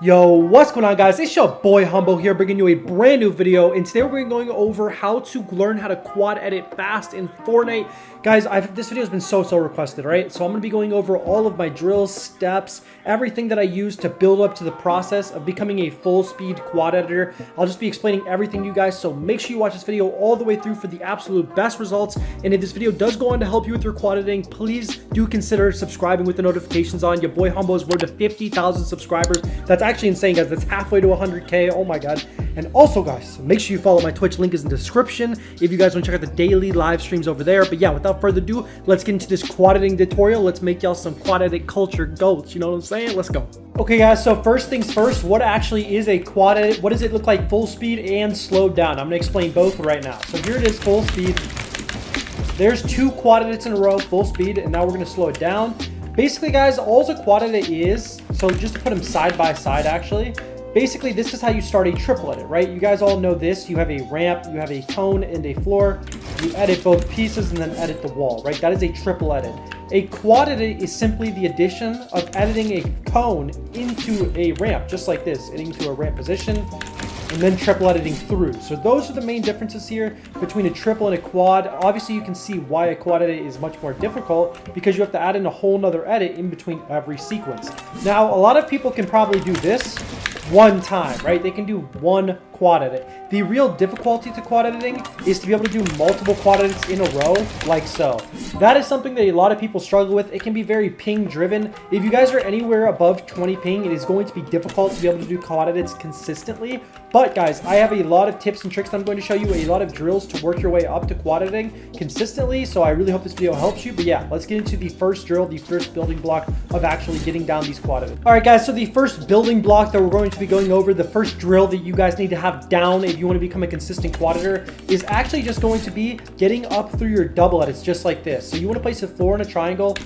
Yo, what's going on, guys? It's your boy Humbo here, bringing you a brand new video, and today we're going over how to learn how to quad edit fast in Fortnite. Guys, this video has been so requested, right? So I'm going to be going over all of my drills, steps, everything that I use to build up to the process of becoming a full-speed quad editor. I'll just be explaining everything to you guys, so make sure you watch this video all the way through for the absolute best results. And if this video does go on to help you with your quad editing, please do consider subscribing with the notifications on. Your boy Humbo is road to 50,000 subscribers. That's actually insane, guys. That's halfway to 100K. Oh my god. And also, guys, make sure you follow my Twitch. Link is in the description if you guys want to check out the daily live streams over there. But yeah, without further ado, let's get into this quad editing tutorial. Let's make y'all some quad edit culture goats. You know what I'm saying? Let's go. Okay, guys, so first things first, what actually is a quad edit? What does it look like full speed and slowed down? I'm going to explain both right now. So here it is, full speed. There's two quad edits in a row, full speed, and now we're going to slow it down. Basically, guys, all a quad edit is, so just to put them side by side, actually, basically, this is how you start a triple edit, right? You guys all know this. You have a ramp, you have a cone, and a floor. You edit both pieces and then edit the wall, right? That is a triple edit. A quad edit is simply the addition of editing a cone into a ramp, just like this, into a ramp position, and then triple editing through. So those are the main differences here between a triple and a quad. Obviously, you can see why a quad edit is much more difficult because you have to add in a whole nother edit in between every sequence. Now, a lot of people can probably do this one time, right? They can do one quad edit. The real difficulty to quad editing is to be able to do multiple quad edits in a row, like so. That is something that a lot of people struggle with. It can be very ping driven. If you guys are anywhere above 20 ping, it is going to be difficult to be able to do quad edits consistently. But guys, I have a lot of tips and tricks that I'm going to show you, a lot of drills to work your way up to quad editing consistently. So I really hope this video helps you. But yeah, let's get into the first drill, the first building block of actually getting down these quad edits. All right, guys, so the first building block that we're going to be going over, the first drill that you guys need to have down if you want to become a consistent quad editor, is actually just going to be getting up through your double edits just like this. So you want to place a floor in a triangle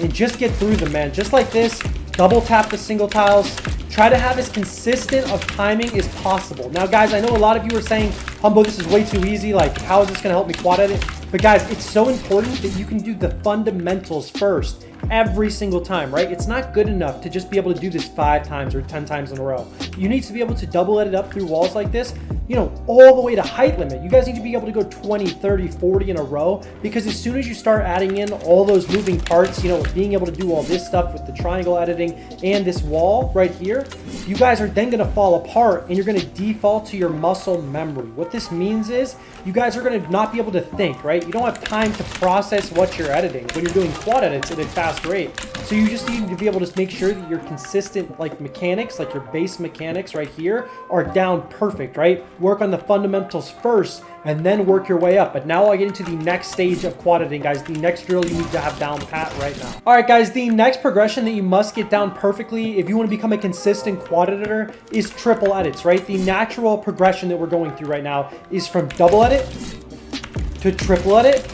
and just get through them, man, just like this. Double tap the single tiles. Try to have as consistent of timing as possible. Now, guys, I know a lot of you are saying, Humbo, this is way too easy. Like, how is this going to help me quad edit? But guys, it's so important that you can do the fundamentals first every single time, right? It's not good enough to just be able to do this 5 times or 10 times in a row. You need to be able to double edit up through walls like this, you know, all the way to height limit. You guys need to be able to go 20, 30, 40 in a row, because as soon as you start adding in all those moving parts, you know, being able to do all this stuff with the triangle editing and this wall right here, you guys are then going to fall apart and you're going to default to your muscle memory. What this means is you guys are going to not be able to think, right? You don't have time to process what you're editing when you're doing quad edits at a fast rate. So you just need to be able to make sure that your consistent, like, mechanics, like your base mechanics right here, are down perfect, right? Work on the fundamentals first and then work your way up. But now I get into the next stage of quad editing, guys. The next drill you need to have down pat right now. All right, guys, the next progression that you must get down perfectly if you want to become a consistent quad editor is triple edits, right? The natural progression that we're going through right now is from double edit to triple edit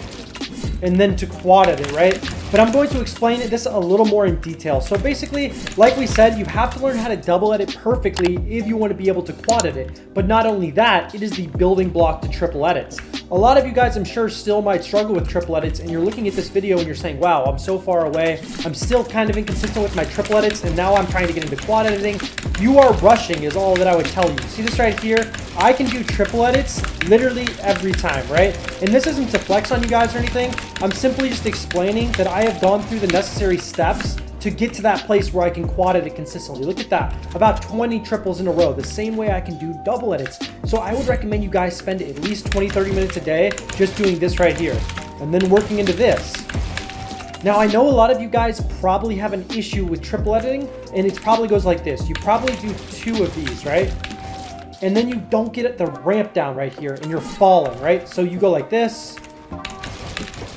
and then to quad edit, right? But I'm going to explain this a little more in detail. So basically, like we said, you have to learn how to double edit perfectly if you want to be able to quad edit. But not only that, it is the building block to triple edits. A lot of you guys, I'm sure, still might struggle with triple edits, and you're looking at this video and you're saying, wow, I'm so far away. I'm still kind of inconsistent with my triple edits, and now I'm trying to get into quad editing. You are rushing is all that I would tell you. See this right here? I can do triple edits literally every time, right? And this isn't to flex on you guys or anything. I'm simply just explaining that I have gone through the necessary steps to get to that place where I can quad edit consistently. Look at that, about 20 triples in a row, the same way I can do double edits. So I would recommend you guys spend at least 20-30 minutes a day just doing this right here and then working into this. Now, I know a lot of you guys probably have an issue with triple editing, and it probably goes like this. You probably do 2 of these, right? And then you don't get the ramp down right here and you're falling, right? So you go like this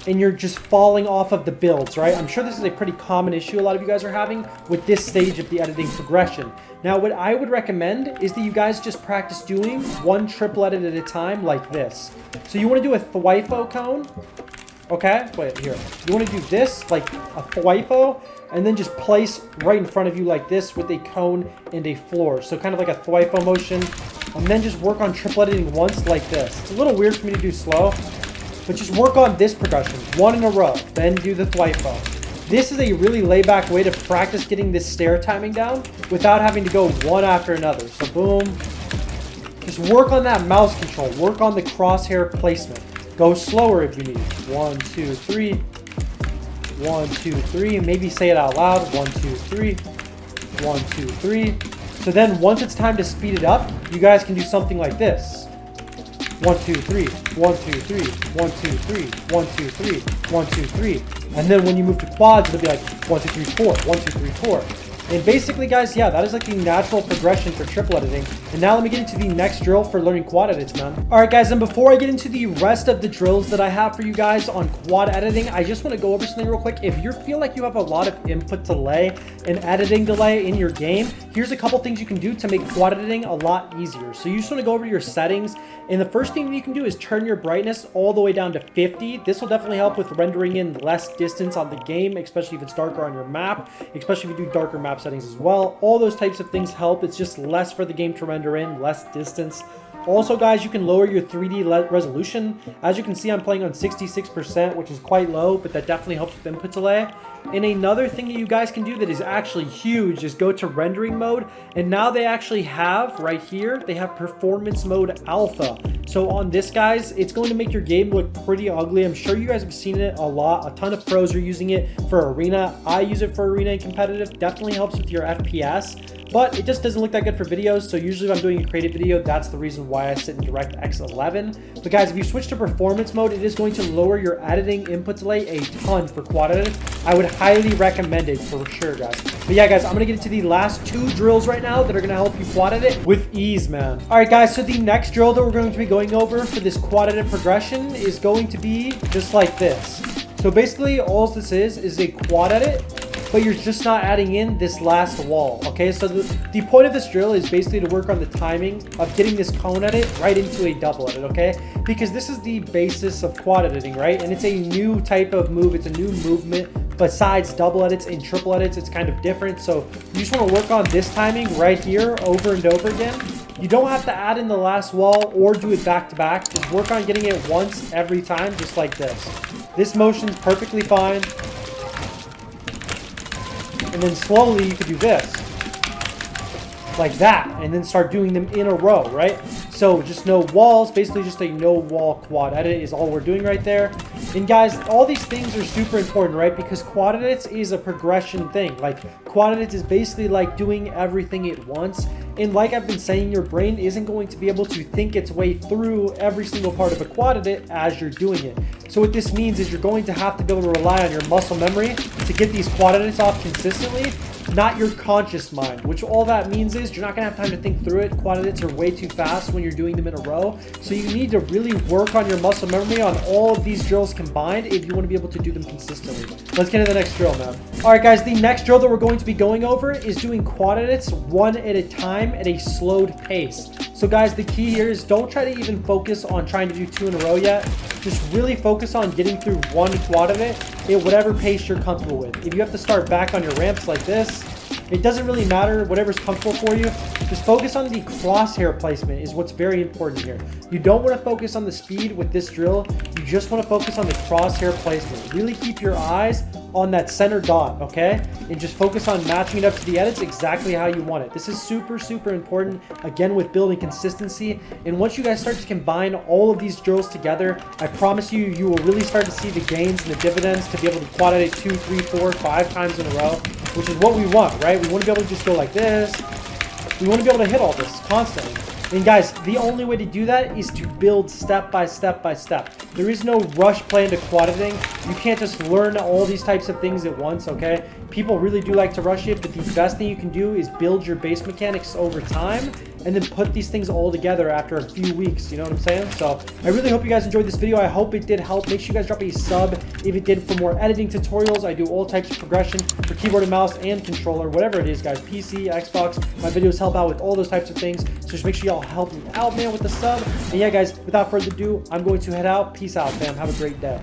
and you're just falling off of the builds, right? I'm sure this is a pretty common issue a lot of you guys are having with this stage of the editing progression. Now, what I would recommend is that you guys just practice doing one triple edit at a time like this. So you want to do a FIFO cone, okay? Wait, here. You want to do this, like a FIFO, and then just place right in front of you like this with a cone and a floor. So kind of like a FIFO motion, and then just work on triple editing once like this. It's a little weird for me to do slow, but just work on this progression, 1 in a row, then do the FIFO. This is a really laid back way to practice getting this stair timing down without having to go one after another. So boom. Just work on that mouse control. Work on the crosshair placement. Go slower if you need. 1, 2, 3. 1, 2, 3. And maybe say it out loud. 1, 2, 3. 1, 2, 3. So then once it's time to speed it up, you guys can do something like this. 1, 2, 3. 1, 2, 3. 1, 2, 3. 1, 2, 3. 1, 2, 3. And then when you move to quads, it'll be like 1, 2, 3, 4. 1, 2, 3, 4. And basically, guys, yeah, that is like the natural progression for triple editing. And now let me get into the next drill for learning quad edits, man. All right, guys, and before I get into the rest of the drills that I have for you guys on quad editing, I just want to go over something real quick. If you feel like you have a lot of input delay and editing delay in your game, here's a couple things you can do to make quad editing a lot easier. So you just want to go over to your settings, and the first thing you can do is turn your brightness all the way down to 50. This will definitely help with rendering in less distance on the game, especially if it's darker on your map, especially if you do darker map settings as well. All those types of things help. It's just less for the game to render in, less distance. Also, guys, you can lower your 3D resolution. As you can see, I'm playing on 66%, which is quite low, but that definitely helps with input delay. And another thing that you guys can do that is actually huge is go to rendering mode. And now they actually have, right here, they have performance mode alpha. So on this, guys, it's going to make your game look pretty ugly. I'm sure you guys have seen it a lot. A ton of pros are using it for arena. I use it for arena and competitive. Definitely helps with your FPS. But it just doesn't look that good for videos. So usually if I'm doing a creative video, that's the reason why I sit in DirectX 11. But guys, if you switch to performance mode, it is going to lower your editing input delay a ton for quad edit. I would highly recommend it for sure, guys. But yeah, guys, I'm going to get into the last 2 drills right now that are going to help you quad edit with ease, man. All right, guys, so the next drill that we're going to be going over for this quad edit progression is going to be just like this. So basically, all this is a quad edit, but you're just not adding in this last wall, okay? So the point of this drill is basically to work on the timing of getting this cone edit right into a double edit, okay? Because this is the basis of quad editing, right? And it's a new type of move. It's a new movement. Besides double edits and triple edits, it's kind of different. So you just want to work on this timing right here over and over again. You don't have to add in the last wall or do it back to back. Just work on getting it once every time, just like this. This motion's perfectly fine. And then slowly you could do this, like that, and then start doing them in a row, right? So just no walls, basically just a no wall quad edit is all we're doing right there. And guys, all these things are super important, right? Because quad edits is a progression thing. Like quad edits is basically like doing everything at once. And like I've been saying, your brain isn't going to be able to think its way through every single part of a quad edit as you're doing it. So what this means is you're going to have to be able to rely on your muscle memory to get these quad edits off consistently, not your conscious mind, which all that means is you're not gonna have time to think through it. Quad edits are way too fast when you're doing them in a row. So you need to really work on your muscle memory on all of these drills combined if you want to be able to do them consistently. Let's get into the next drill, man. All right, guys, the next drill that we're going to be going over is doing quad edits one at a time at a slowed pace. So guys, the key here is don't try to even focus on trying to do 2 in a row yet. Just really focus on getting through one quad edit at whatever pace you're comfortable with. If you have to start back on your ramps like this, it doesn't really matter, whatever's comfortable for you. Just focus on the crosshair placement is what's very important here. You don't want to focus on the speed with this drill. You just want to focus on the crosshair placement. Really keep your eyes on that center dot, okay? And just focus on matching it up to the edits exactly how you want it. This is super, super important, again, with building consistency. And once you guys start to combine all of these drills together, I promise you, you will really start to see the gains and the dividends to be able to quad edit 2, 3, 4, 5 times in a row, which is what we want, right? We want to be able to just go like this. We want to be able to hit all this constantly. And guys, the only way to do that is to build step by step by step. There is no rush plan to quad editing. You can't just learn all these types of things at once, okay? People really do like to rush it, but the best thing you can do is build your base mechanics over time and then put these things all together after a few weeks, you know what I'm saying? So I really hope you guys enjoyed this video. I hope it did help. Make sure you guys drop a sub if it did for more editing tutorials. I do all types of progression for keyboard and mouse and controller, whatever it is, guys. PC, Xbox, my videos help out with all those types of things. So just make sure y'all help me out, man, with the sub. And yeah, guys, without further ado, I'm going to head out. Peace out, fam. Have a great day.